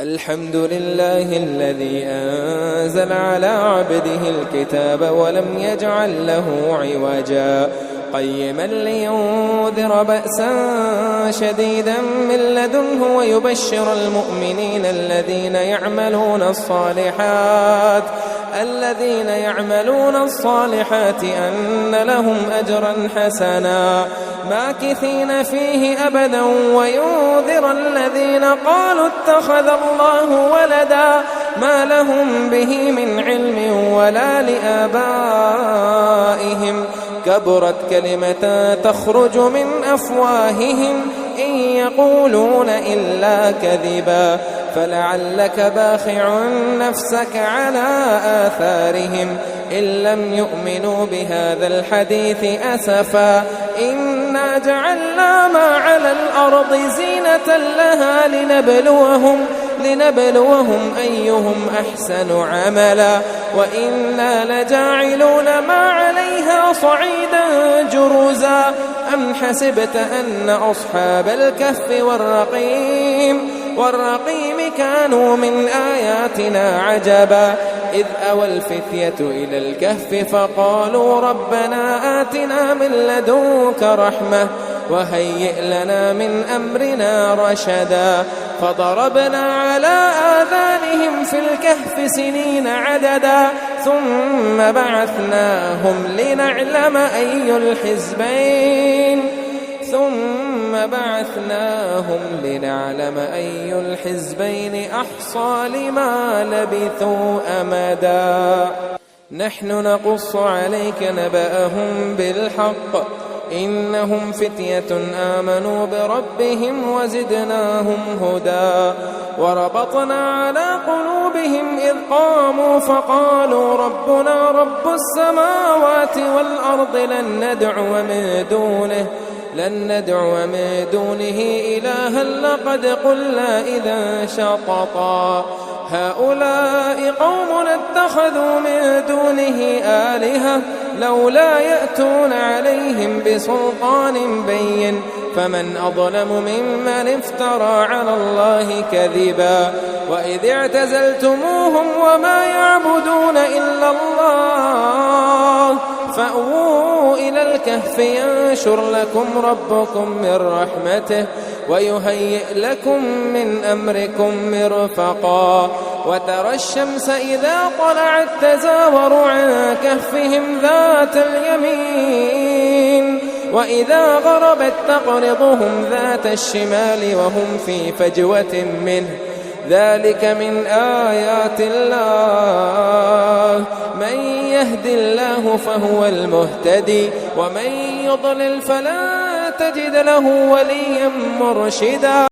الحمد لله الذي أنزل على عبده الكتاب ولم يجعل له عوجا قيما لينذر بأسا شديدا من لدنه ويبشر المؤمنين الذين يعملون الصالحات أن لهم أجرا حسنا ماكثين فيه أبدا وينذر الذين قالوا اتخذ الله ولدا ما لهم به من علم ولا لآبائهم كبرت كلمة تخرج من أفواههم إن يقولون إلا كذبا فلعلك باخع نفسك على آثارهم إن لم يؤمنوا بهذا الحديث أسفا إنا جعلنا ما على الأرض زينة لها لنبلوهم أيهم أحسن عملا وإنا لجاعلون ما عليها صعيدا جرزا أم حسبت أن أصحاب الكهف والرقيم كانوا من آياتنا عجبا إذ أوى الفتية إلى الكهف فقالوا ربنا آتنا من لدنك رحمة وهيئ لنا من أمرنا رشدا فضربنا على آذانهم في الكهف سنين عددا ثم بعثناهم لنعلم أي الحزبين أحصى لما لبثوا أمدا نحن نقص عليك نبأهم بالحق إنهم فتية آمنوا بربهم وزدناهم هدى وربطنا على قلوبهم إذ قاموا فقالوا ربنا رب السماوات والأرض لن ندعو من دونه إلها لقد قلنا إذا شططا هؤلاء قوم اتخذوا من دونه آلهة لولا يأتون عليهم بسلطان بين فمن أظلم ممن افترى على الله كذبا وإذ اعتزلتموهم وما يعبدون إلا الله فأووا إلى الكهف ينشر لكم ربكم من رحمته ويهيئ لكم من أمركم مرفقا وترى الشمس إذا طلعت تزاور عن كهفهم ذات اليمين وإذا غربت تقرضهم ذات الشمال وهم في فجوة منه ذلك من آيات الله من يهد الله فهو المهتدي ومن يضلل فلا تجد له وليا مرشدا.